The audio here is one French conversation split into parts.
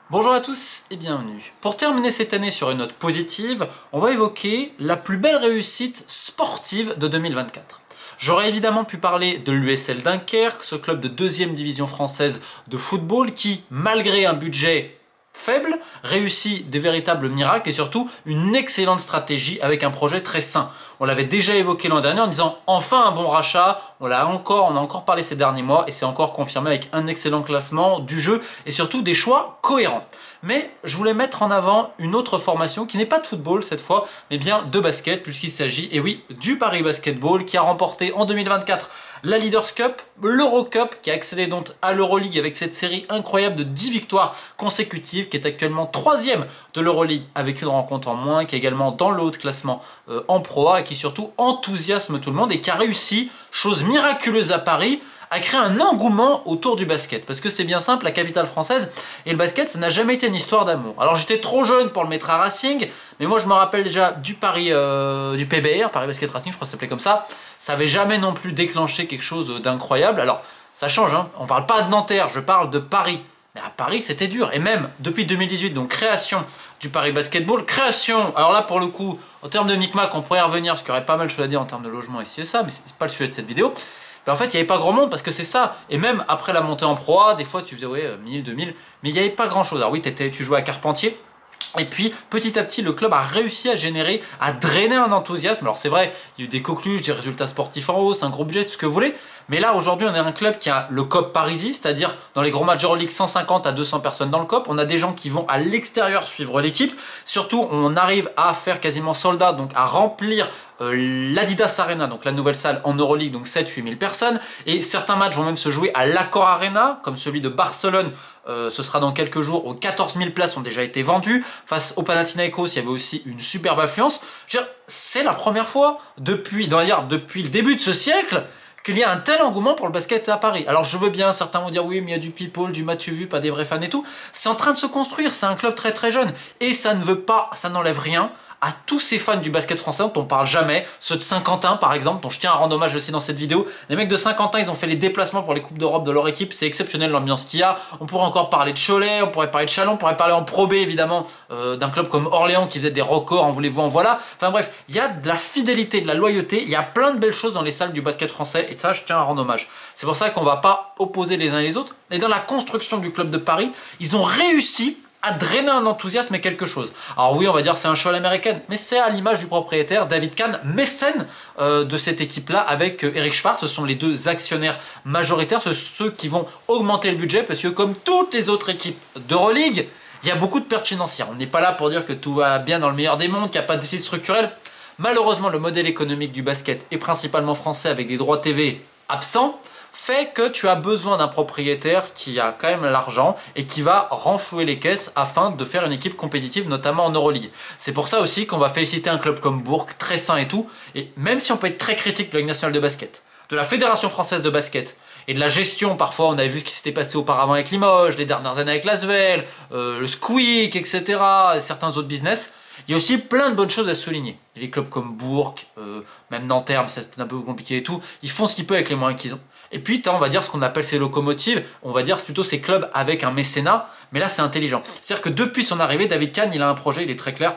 Bonjour à tous et bienvenue. Pour terminer cette année sur une note positive, on va évoquer la plus belle réussite sportive de 2024. J'aurais évidemment pu parler de l'USL Dunkerque, ce club de deuxième division française de football qui, malgré un budget faible, réussit des véritables miracles et surtout une excellente stratégie avec un projet très sain. On l'avait déjà évoqué l'an dernier en disant enfin un bon rachat, on a encore parlé ces derniers mois et c'est encore confirmé avec un excellent classement du jeu et surtout des choix cohérents. Mais je voulais mettre en avant une autre formation qui n'est pas de football cette fois, mais bien de basket, puisqu'il s'agit, et oui, du Paris Basketball qui a remporté en 2024 la Leaders Cup, l'Eurocup, qui a accédé donc à l'Euroleague avec cette série incroyable de 10 victoires consécutives, qui est actuellement 3e de l'Euroleague avec une rencontre en moins, qui est également dans le haut de classement en Pro A et qui surtout enthousiasme tout le monde et qui a réussi, chose miraculeuse à Paris, à créer un engouement autour du basket. Parce que c'est bien simple, la capitale française et le basket, ça n'a jamais été une histoire d'amour. Alors j'étais trop jeune pour le mettre à Racing, mais moi je me rappelle déjà du Paris, du PBR, Paris Basket Racing, je crois que ça s'appelait comme ça. Ça avait jamais non plus déclenché quelque chose d'incroyable. Alors ça change, hein. On parle pas de Nanterre, je parle de Paris. Mais à Paris, c'était dur. Et même depuis 2018, donc création du Paris Basketball, création, alors là pour le coup, en termes de micmac, on pourrait y revenir, parce qu'il y aurait pas mal de choses à dire en termes de logement ici et ça, mais c'est pas le sujet de cette vidéo. Ben en fait, il n'y avait pas grand monde parce que c'est ça. Et même après la montée en Pro A, des fois tu faisais ouais, 1000, 2000, mais il n'y avait pas grand chose. Alors oui, tu jouais à Carpentier. Et puis petit à petit le club a réussi à générer, à drainer un enthousiasme. Alors c'est vrai, il y a eu des coqueluches, des résultats sportifs en hausse, un gros budget, tout ce que vous voulez. Mais là aujourd'hui on est un club qui a le COP Parisis, c'est-à-dire dans les gros matchs Euroleague 150 à 200 personnes dans le COP. On a des gens qui vont à l'extérieur suivre l'équipe. Surtout on arrive à faire quasiment soldat, donc à remplir l'Adidas Arena, donc la nouvelle salle en Euroleague, donc 7-8 000 personnes. Et certains matchs vont même se jouer à l'Accor Arena, comme celui de Barcelone. Ce sera dans quelques jours où 14 000 places ont déjà été vendues. Face au Panathinaikos, il y avait aussi une superbe affluence. C'est la première fois depuis le début de ce siècle qu'il y a un tel engouement pour le basket à Paris. Alors je veux bien, certains vont dire oui mais il y a du people, du Mathieu Vu, pas des vrais fans et tout. C'est en train de se construire, c'est un club très très jeune. Et ça n'enlève rien à tous ces fans du basket français dont on parle jamais, ceux de Saint-Quentin par exemple, dont je tiens à rendre hommage aussi dans cette vidéo. Les mecs de Saint-Quentin, ils ont fait les déplacements pour les Coupes d'Europe de leur équipe, c'est exceptionnel l'ambiance qu'il y a. On pourrait encore parler de Cholet, on pourrait parler de Chalon, on pourrait parler en Pro B évidemment d'un club comme Orléans qui faisait des records, en voulez-vous, en voilà. Enfin bref, il y a de la fidélité, de la loyauté, il y a plein de belles choses dans les salles du basket français et ça je tiens à rendre hommage. C'est pour ça qu'on va pas opposer les uns et les autres. Et dans la construction du club de Paris, ils ont réussi à drainer un enthousiasme et quelque chose. Alors oui, on va dire c'est un show à l'américaine, mais c'est à l'image du propriétaire, David Kahn, mécène de cette équipe-là, avec Eric Schwartz. Ce sont les deux actionnaires majoritaires, ceux qui vont augmenter le budget, parce que comme toutes les autres équipes d'Euroleague, il y a beaucoup de pertes financières. On n'est pas là pour dire que tout va bien dans le meilleur des mondes, qu'il n'y a pas de déficit structurel. Malheureusement, le modèle économique du basket est principalement français, avec des droits TV absents, fait que tu as besoin d'un propriétaire qui a quand même l'argent et qui va renflouer les caisses afin de faire une équipe compétitive, notamment en Euroleague. C'est pour ça aussi qu'on va féliciter un club comme Bourg, très sain et tout, et même si on peut être très critique de la Ligue nationale de basket, de la Fédération française de basket, et de la gestion, parfois on a vu ce qui s'était passé auparavant avec Limoges, les dernières années avec l'Asvel, le Squeak, etc., et certains autres business, il y a aussi plein de bonnes choses à souligner. Les clubs comme Bourg, même Nanterre, mais c'est un peu compliqué et tout, ils font ce qu'ils peuvent avec les moyens qu'ils ont. Et puis, on va dire ce qu'on appelle ces locomotives, on va dire plutôt ces clubs avec un mécénat, mais là c'est intelligent. C'est-à-dire que depuis son arrivée, David Kahn, il a un projet, il est très clair,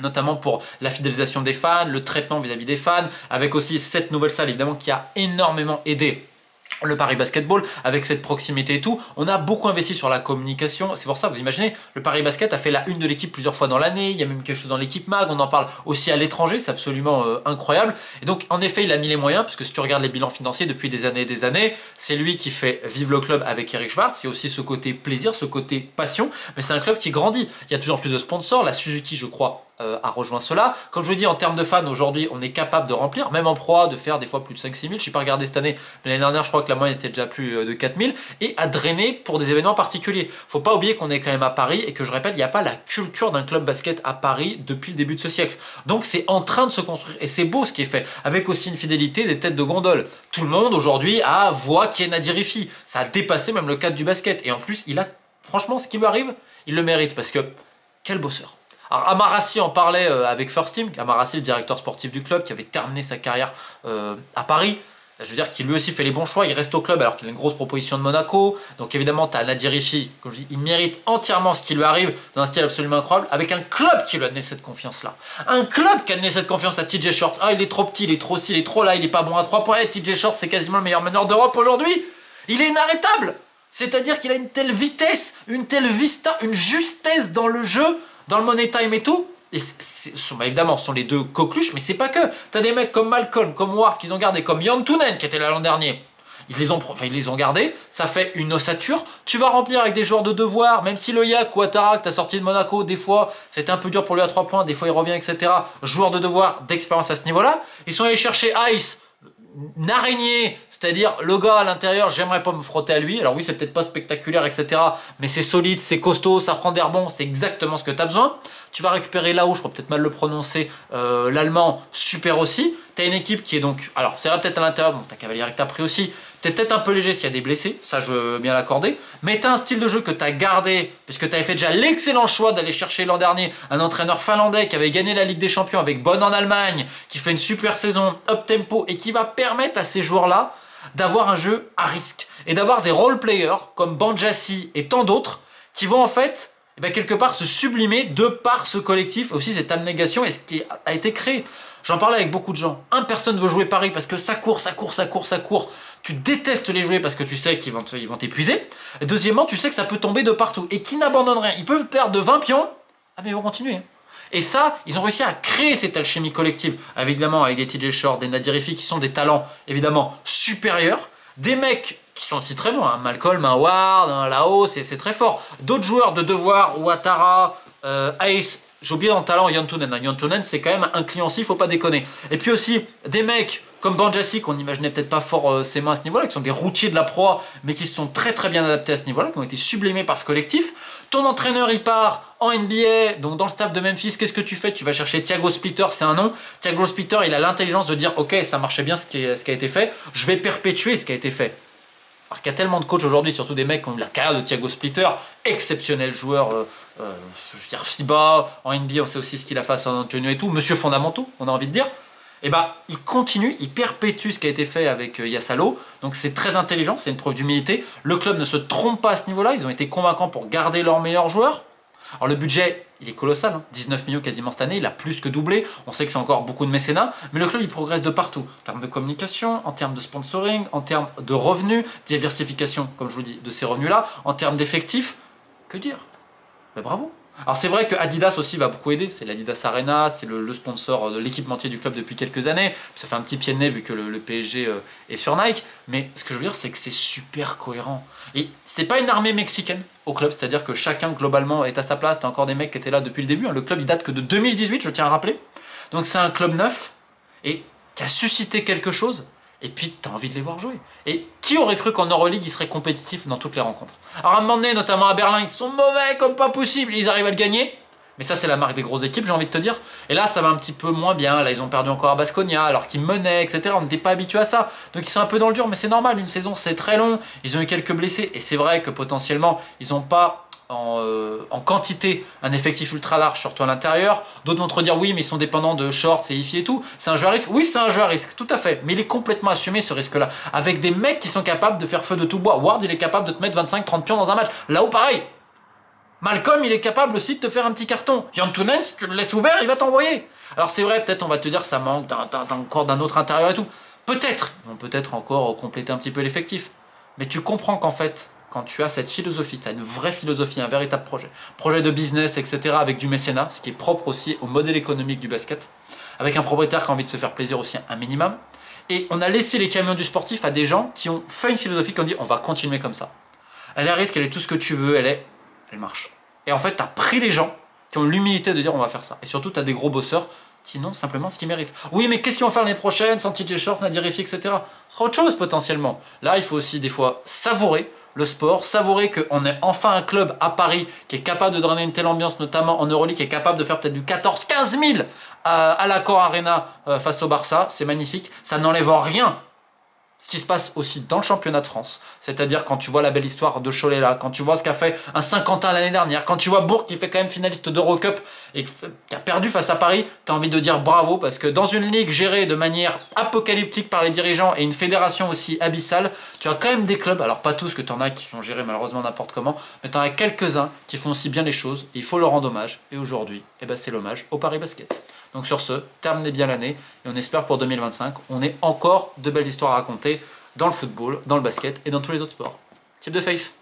notamment pour la fidélisation des fans, le traitement vis-à-vis des fans, avec aussi cette nouvelle salle évidemment qui a énormément aidé le Paris Basketball, avec cette proximité et tout. On a beaucoup investi sur la communication, c'est pour ça, vous imaginez, le Paris Basket a fait la une de l'équipe plusieurs fois dans l'année, il y a même quelque chose dans l'équipe mag, on en parle aussi à l'étranger, c'est absolument incroyable. Et donc en effet il a mis les moyens, parce que si tu regardes les bilans financiers depuis des années, c'est lui qui fait vivre le club avec Eric Schwartz, c'est aussi ce côté plaisir, ce côté passion, mais c'est un club qui grandit, il y a de plus en plus de sponsors, la Suzuki je crois a rejoint cela. Comme je vous dis, en termes de fans, aujourd'hui, on est capable de remplir, même en Pro A, de faire des fois plus de 5-6 000. Je n'ai pas regardé cette année, mais l'année dernière, je crois que la moyenne était déjà plus de 4 000, et à drainer pour des événements particuliers. Faut pas oublier qu'on est quand même à Paris, et que je répète, il n'y a pas la culture d'un club basket à Paris depuis le début de ce siècle. Donc c'est en train de se construire, et c'est beau ce qui est fait, avec aussi une fidélité des têtes de gondole. Tout le monde, aujourd'hui, voit qui est Nadir Rifi. Ça a dépassé même le cadre du basket, et en plus, il a, franchement, ce qui lui arrive, il le mérite, parce que, quel bosseur. Alors Amarassi en parlait avec First Team, Amarassi le directeur sportif du club qui avait terminé sa carrière à Paris. je veux dire qu'il lui aussi fait les bons choix, il reste au club alors qu'il a une grosse proposition de Monaco. Donc évidemment, tu as Nadir Rifi, comme je dis, il mérite entièrement ce qui lui arrive dans un style absolument incroyable, avec un club qui lui a donné cette confiance-là. Un club qui a donné cette confiance à TJ Shorts. Ah, il est trop petit, il est trop ci, il est trop là, il est pas bon à 3 points. Et TJ Shorts, c'est quasiment le meilleur meneur d'Europe aujourd'hui. Il est inarrêtable. C'est-à-dire qu'il a une telle vitesse, une telle vista, une justesse dans le jeu, dans le money time et tout. Et évidemment, ce sont les deux coqueluches, mais c'est pas que. T'as des mecs comme Malcolm, comme Ward qu'ils ont gardé, comme Jan Tounen qui était là l'an dernier. Ils les ont gardés, ça fait une ossature. Tu vas remplir avec des joueurs de devoir, même si le Yak ou Ouattara que t'as sorti de Monaco, des fois c'était un peu dur pour lui à 3 points, des fois il revient, etc. Joueur de devoir, d'expérience à ce niveau-là. Ils sont allés chercher Ice, une araignée, c'est-à-dire le gars à l'intérieur, j'aimerais pas me frotter à lui. Alors oui, c'est peut-être pas spectaculaire, etc. Mais c'est solide, c'est costaud, ça prend des rebonds, c'est exactement ce que tu as besoin. Tu vas récupérer là-haut, je crois peut-être mal le prononcer, l'allemand, super aussi. Tu as une équipe qui est donc, alors c'est vrai peut-être à l'intérieur, bon, tu as Cavalieri que tu as pris aussi. Tu es peut-être un peu léger s'il y a des blessés, ça je veux bien l'accorder. Mais tu as un style de jeu que tu as gardé, puisque tu avais fait déjà l'excellent choix d'aller chercher l'an dernier un entraîneur finlandais qui avait gagné la Ligue des Champions avec Bonn en Allemagne, qui fait une super saison up-tempo et qui va permettre à ces joueurs-là d'avoir un jeu à risque et d'avoir des role-players comme Banjassi et tant d'autres qui vont en fait quelque part se sublimer de par ce collectif, aussi cette abnégation et ce qui a été créé. J'en parlais avec beaucoup de gens. Personne ne veut jouer Paris parce que ça court, ça court, ça court, ça court. Tu détestes les jouer parce que tu sais qu'ils vont t'épuiser. Et deuxièmement, tu sais que ça peut tomber de partout. Et qui n'abandonne rien. Ils peuvent perdre de 20 pions. Ah mais ils vont continuer. Et ça, ils ont réussi à créer cette alchimie collective. Évidemment, avec des TJ Short, des Nadir Rifi qui sont des talents évidemment supérieurs. Des mecs qui sont aussi très bons. Hein. Malcolm, un Ward, un Lao, c'est très fort. D'autres joueurs de devoir, Ouattara, Ace. J'ai oublié dans le talent Jan Tounen. Jan Tounen, c'est quand même un client aussi, faut pas déconner. Et puis aussi, des mecs comme Banjassi, qu'on n'imaginait peut-être pas fort ses mains à ce niveau-là, qui sont des routiers de la proie, mais qui se sont très très bien adaptés à ce niveau-là, qui ont été sublimés par ce collectif. Ton entraîneur, il part en NBA, donc dans le staff de Memphis, qu'est-ce que tu fais? Tu vas chercher Thiago Splitter, c'est un nom. Thiago Splitter, il a l'intelligence de dire, ok, ça marchait bien ce qui a été fait, je vais perpétuer ce qui a été fait. Alors qu'il y a tellement de coachs aujourd'hui, surtout des mecs qui ont eu la carrière de Thiago Splitter, exceptionnel joueur, je veux dire FIBA, en NBA, on sait aussi ce qu'il a fait à San Antonio et tout, monsieur fondamentaux, on a envie de dire. Et bah, il continue, il perpétue ce qui a été fait avec Yassalo, donc c'est très intelligent, c'est une preuve d'humilité. Le club ne se trompe pas à ce niveau-là, ils ont été convaincants pour garder leurs meilleurs joueurs. Alors le budget, il est colossal, hein. 19 millions quasiment cette année, il a plus que doublé, on sait que c'est encore beaucoup de mécénat, mais le club il progresse de partout, en termes de communication, en termes de sponsoring, en termes de revenus, diversification, comme je vous dis, de ces revenus-là, en termes d'effectifs, que dire? Ben bravo. Alors c'est vrai que Adidas aussi va beaucoup aider, c'est l'Adidas Arena, c'est le sponsor de l'équipementier du club depuis quelques années, ça fait un petit pied de nez vu que le PSG est sur Nike, mais ce que je veux dire c'est que c'est super cohérent. Et c'est pas une armée mexicaine au club, c'est-à-dire que chacun globalement est à sa place, t'as encore des mecs qui étaient là depuis le début, hein. Le club il date que de 2018, je tiens à rappeler, donc c'est un club neuf et qui a suscité quelque chose. Et puis, tu as envie de les voir jouer. Et qui aurait cru qu'en Euroleague, ils seraient compétitifs dans toutes les rencontres? Alors, à un moment donné, notamment à Berlin, ils sont mauvais comme pas possible. Ils arrivent à le gagner. Mais ça, c'est la marque des grosses équipes, j'ai envie de te dire. Et là, ça va un petit peu moins bien. Là, ils ont perdu encore à Baskonia, alors qu'ils menaient, etc. On n'était pas habitué à ça. Donc, ils sont un peu dans le dur, mais c'est normal. Une saison, c'est très long. Ils ont eu quelques blessés. Et c'est vrai que potentiellement, ils n'ont pas en quantité un effectif ultra large, surtout à l'intérieur. D'autres vont te dire oui, mais ils sont dépendants de shorts et IFI et tout. C'est un jeu à risque. Oui, c'est un jeu à risque, tout à fait. Mais il est complètement assumé ce risque-là. Avec des mecs qui sont capables de faire feu de tout bois. Ward, il est capable de te mettre 25-30 pions dans un match. Là-haut, pareil. Malcolm, il est capable aussi de te faire un petit carton. Jan Tounen, si tu le laisses ouvert, il va t'envoyer. Alors c'est vrai, peut-être on va te dire ça manque encore d'un autre intérieur et tout. Peut-être. Ils vont peut-être encore compléter un petit peu l'effectif. Mais tu comprends qu'en fait, quand tu as cette philosophie, tu as une vraie philosophie, un véritable projet de business, etc., avec du mécénat, ce qui est propre aussi au modèle économique du basket, avec un propriétaire qui a envie de se faire plaisir aussi un minimum, et on a laissé les camions du sportif à des gens qui ont fait une philosophie qui ont dit on va continuer comme ça. Elle est à risque, elle est tout ce que tu veux, elle marche. Et en fait, tu as pris les gens qui ont l'humilité de dire on va faire ça. Et surtout, tu as des gros bosseurs qui n'ont simplement ce qu'ils méritent. Oui, mais qu'est-ce qu'ils vont faire l'année prochaine sans TJ Shorts, Nadir Rifi, etc. Ce sera autre chose potentiellement. Là, il faut aussi des fois savourer le sport, savourer qu'on est enfin un club à Paris qui est capable de donner une telle ambiance, notamment en Euroleague, qui est capable de faire peut-être du 14-15 000 à l'Accor Arena face au Barça. C'est magnifique. Ça n'enlève rien ce qui se passe aussi dans le championnat de France. C'est-à-dire quand tu vois la belle histoire de Cholet là, quand tu vois ce qu'a fait un Saint-Quentin l'année dernière, quand tu vois Bourg qui fait quand même finaliste d'Eurocup et qui a perdu face à Paris, tu as envie de dire bravo parce que dans une ligue gérée de manière apocalyptique par les dirigeants et une fédération aussi abyssale, tu as quand même des clubs, alors pas tous que tu en as qui sont gérés malheureusement n'importe comment, mais tu en as quelques-uns qui font aussi bien les choses et il faut leur rendre hommage. Et aujourd'hui, eh ben, c'est l'hommage au Paris Basket. Donc sur ce, terminez bien l'année et on espère pour 2025, on ait encore de belles histoires à raconter dans le football, dans le basket et dans tous les autres sports. Type de Faith.